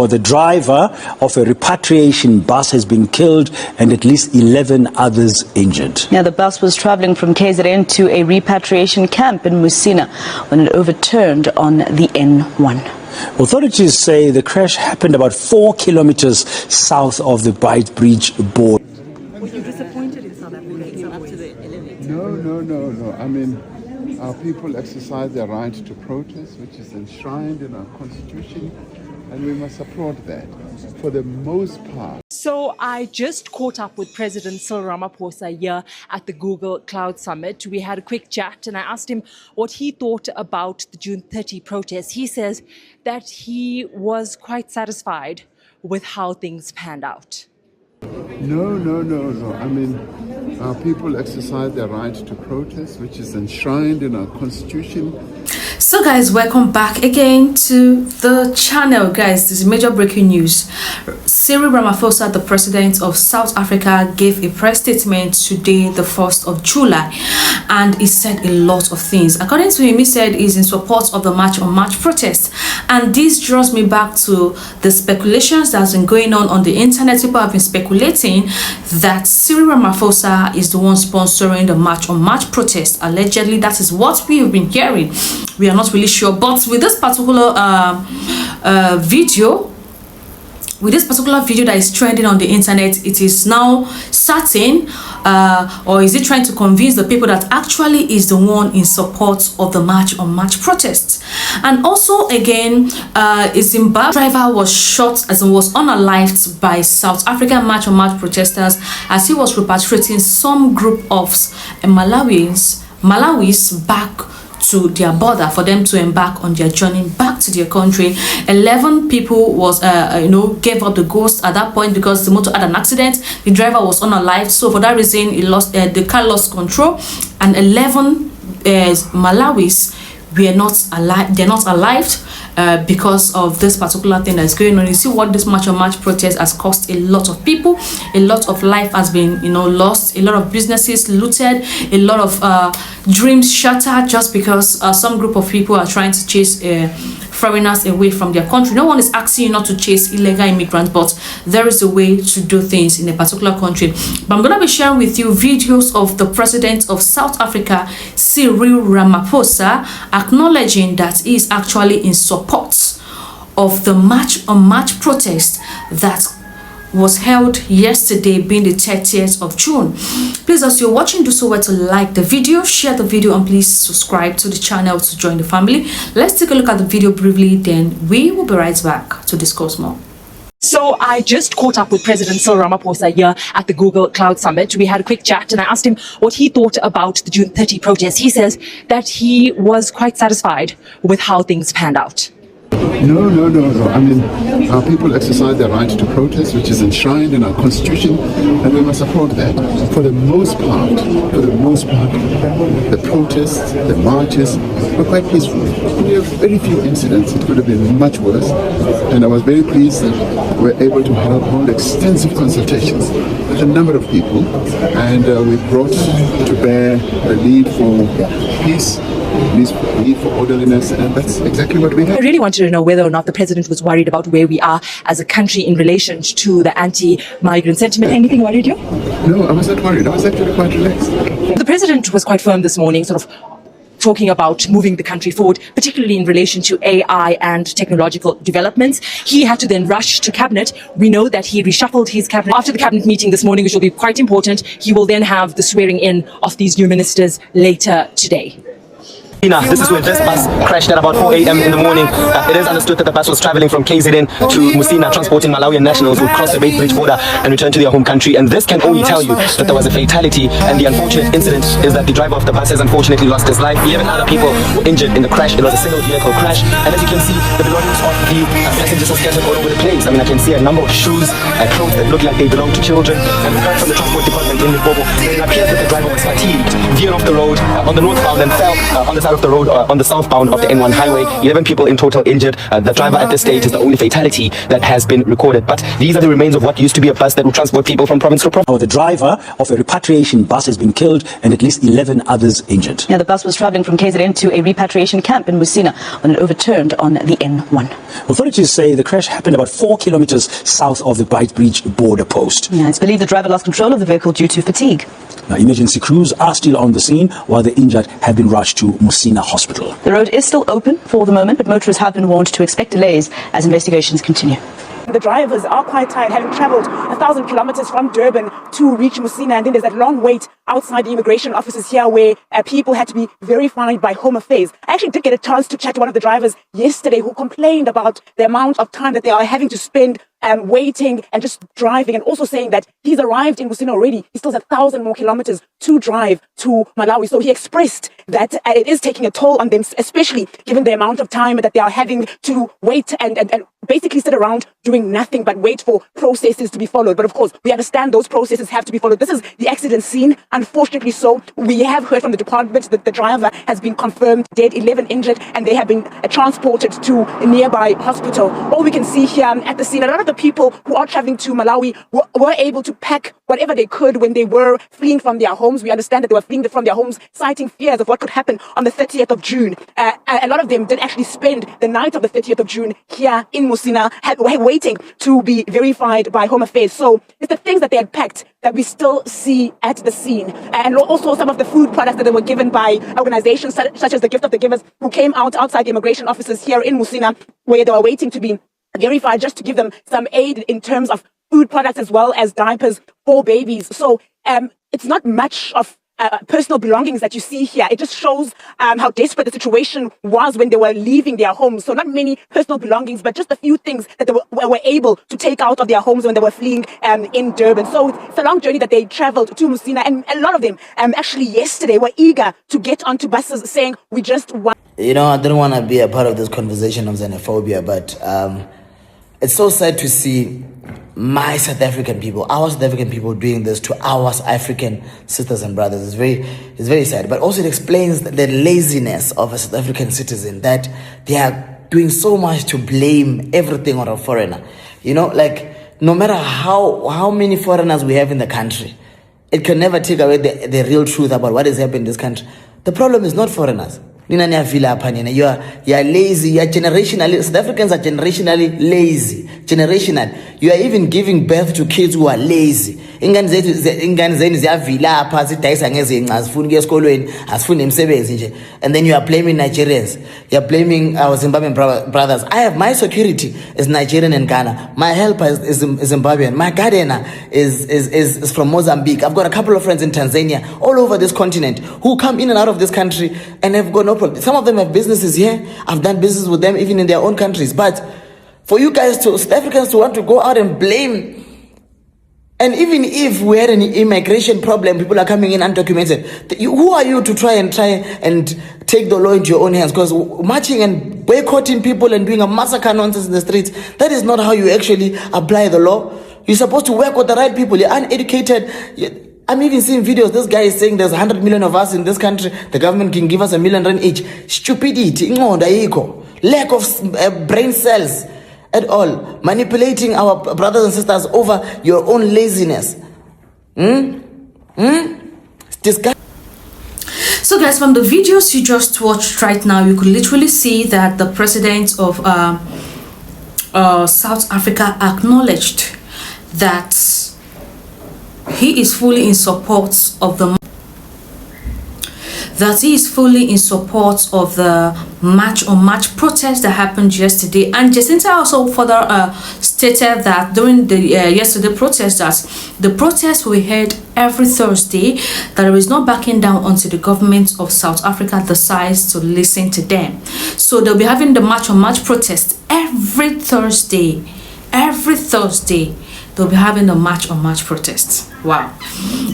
Now, the driver of a repatriation bus has been killed and at least 11 others injured. Yeah, the bus was traveling from KZN to a repatriation camp in Musina when it overturned on the N1. Authorities say the crash happened about 4 kilometers south of the Bridge border. Were you disappointed in South Africa? It came up to the elevator. No. I mean, our people exercise their right to protest, which is enshrined in our constitution, and we must applaud that for the most part. So I just caught up with President Cyril Ramaphosa here at the Google Cloud Summit. We had a quick chat and I asked him what he thought about the June 30 protests. He says that he was quite satisfied with how things panned out. No. I mean, our people exercise their right to protest, which is enshrined in our constitution. So guys, welcome back again to the channel. Guys, this is major breaking news. Cyril Ramaphosa, the president of South Africa, gave a press statement today, the 1st of July, and he said a lot of things. According to him, he said he's in support of the March on March protest, and this draws me back to the speculations that's been going on the internet. People have been speculating that Cyril Ramaphosa is the one sponsoring the March on March protest. Allegedly, that is what we have been hearing. We are not really sure, but with this particular video that is trending on the internet, it is now certain, or is it trying to convince the people that actually is the one in support of the March on March protests. And also again, a Zimbabwe driver was shot as and was unalived by South African March on March protesters as he was repatriating some group of Malawis back to their border for them to embark on their journey back to their country. 11 people was gave up the ghost at that point because the motor had an accident. The driver was unalived, so for that reason he lost the car lost control, and 11 Malawis were not alive. They're not alive because of this particular thing that's going on. You see what this March on March protest has cost a lot of people. A lot of life has been lost, a lot of businesses looted, a lot of dreams shattered just because some group of people are trying to chase foreigners away from their country. No one is asking you not to chase illegal immigrants, but there is a way to do things in a particular country. But I'm going to be sharing with you videos of the president of South Africa, Cyril Ramaphosa, acknowledging that he is actually in support of the March on March protest that was held yesterday, being the 30th of June. Please, as you're watching, do so well to like the video, share the video, and please subscribe to the channel to join the family. Let's take a look at the video briefly, then we will be right back to discuss more. So I just caught up with President Cyril Ramaphosa here at the Google Cloud Summit. We had a quick chat and I asked him what he thought about the June 30 protests. He says that he was quite satisfied with how things panned out. No. I mean, our people exercise their right to protest, which is enshrined in our constitution, and we must applaud that. For the most part, the protests, the marches were quite peaceful. We have very few incidents. It could have been much worse, and I was very pleased that we were able to hold extensive consultations with a number of people, and we brought to bear the need for peace, need for orderliness, and that's exactly what we have. I really wanted to know whether or not the president was worried about where we are as a country in relation to the anti-migrant sentiment. Anything worried you? No, I was not worried. I was actually quite relaxed. The president was quite firm this morning, sort of talking about moving the country forward, particularly in relation to AI and technological developments. He had to then rush to cabinet. We know that he reshuffled his cabinet. After the cabinet meeting this morning, which will be quite important, he will then have the swearing in of these new ministers later today. This is where this bus crashed at about 4 a.m. in the morning. It is understood that the bus was traveling from KZN to Musina, transporting Malawian nationals who crossed the Bridge border and returned to their home country. And this can only tell you that there was a fatality. And the unfortunate incident is that the driver of the bus has unfortunately lost his life. 11 other people were injured in the crash. It was a single vehicle crash. And as you can see, the belongings of the passengers are scattered all over the place. I mean, I can see a number of shoes and clothes that look like they belong to children. And from the transport department in Limpopo, it appears that the driver was fatigued, veered off the road on the northbound and fell on the side side of the road on the southbound of the N1 highway. 11 people in total injured. The driver at this stage is the only fatality that has been recorded. But these are the remains of what used to be a bus that would transport people from province to province. The driver of a repatriation bus has been killed and at least 11 others injured. Yeah, the bus was travelling from KZN to a repatriation camp in Musina when it overturned on the N1. Authorities say the crash happened about 4 kilometers south of the Beitbridge border post. Yeah, it's believed the driver lost control of the vehicle due to fatigue. Now, emergency crews are still on the scene while the injured have been rushed to Musina Hospital. The road is still open for the moment, but motorists have been warned to expect delays as investigations continue. The drivers are quite tired, having travelled 1,000 kilometres from Durban to reach Musina, and then there's that long wait outside the immigration offices here where people had to be verified by Home Affairs. I actually did get a chance to chat to one of the drivers yesterday who complained about the amount of time that they are having to spend waiting and just driving, and also saying that he's arrived in Musina already. He still has 1,000 more kilometers to drive to Malawi. So he expressed that it is taking a toll on them, especially given the amount of time that they are having to wait and basically sit around doing nothing but wait for processes to be followed. But of course, we understand those processes have to be followed. This is the accident scene. Unfortunately so, we have heard from the department that the driver has been confirmed dead, 11 injured, and they have been transported to a nearby hospital. All we can see here at the scene, a lot of the people who are traveling to Malawi were able to pack whatever they could when they were fleeing from their homes. We understand that they were fleeing from their homes, citing fears of what could happen on the 30th of June. A lot of them did actually spend the night of the 30th of June here in Musina, waiting to be verified by Home Affairs. So it's the things that they had packed that we still see at the scene. And also some of the food products that they were given by organizations such as the Gift of the Givers, who came outside the immigration offices here in Musina, where they were waiting to be verified, just to give them some aid in terms of food products as well as diapers for babies. So it's not much of personal belongings that you see here. It just shows how desperate the situation was when they were leaving their homes. So not many personal belongings, but just a few things that they were able to take out of their homes when they were fleeing in Durban. So it's a long journey that they traveled to Musina, and a lot of them actually yesterday were eager to get onto buses, saying, we just want... You know, I don't want to be a part of this conversation of xenophobia, but it's so sad to see my South African people, our South African people doing this to our African sisters and brothers. It's very sad. But also it explains the laziness of a South African citizen, that they are doing so much to blame everything on a foreigner. You know, like, no matter how many foreigners we have in the country, it can never take away the real truth about what is happening in this country. The problem is not foreigners. You are lazy. You are generationally. South Africans are generationally lazy. Generational. You are even giving birth to kids who are lazy. And then you are blaming Nigerians. You are blaming our Zimbabwean brothers. I have my security is Nigerian and Ghana. My helper is Zimbabwean. My gardener is from Mozambique. I've got a couple of friends in Tanzania, all over this continent, who come in and out of this country and have got no problem. Some of them have businesses here. I've done business with them even in their own countries. But for you guys, South Africans, to want to go out and blame, and even if we had an immigration problem, people are coming in undocumented, who are you to try and take the law into your own hands? Because marching and boycotting people and doing a massacre nonsense in the streets, that is not how you actually apply the law. You're supposed to work with the right people. You're uneducated. I'm even seeing videos. This guy is saying there's 100 million of us in this country. The government can give us $1 million each. Stupidity, lack of brain cells at all. Manipulating our brothers and sisters over your own laziness. It's disgusting. So guys, from the videos you just watched right now, you could literally see that the president of South Africa acknowledged that he is fully in support of the march on march protest that happened yesterday. And Jacinta also further stated that during the yesterday protest, that the protest we heard every Thursday, that there is no backing down until the government of South Africa decides to listen to them. So they'll be having the march on march protest every Thursday. They'll be having a march on march protest. Wow.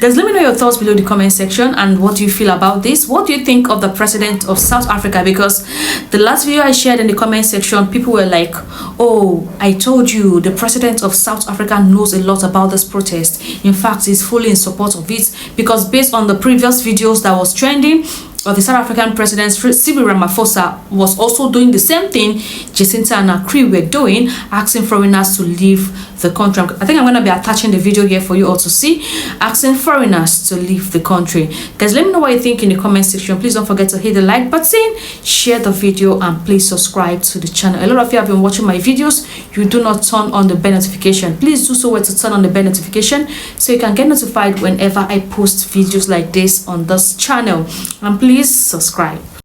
Guys, let me know your thoughts below the comment section, and what do you feel about this? What do you think of the president of South Africa? Because the last video I shared in the comment section, people were like, oh, I told you the president of South Africa knows a lot about this protest. In fact, he's fully in support of it, because based on the previous videos that was trending, the South African President Cyril Ramaphosa was also doing the same thing Jacinta and her crew were doing, asking foreigners to leave the country. I think I'm going to be attaching the video here for you all to see, asking foreigners to leave the country. Guys, let me know what you think in the comment section. Please don't forget to hit the like button, share the video, and please subscribe to the channel. A lot of you have been watching my videos, you do not turn on the bell notification. Please do so well to turn on the bell notification so you can get notified whenever I post videos like this on this channel, and please subscribe.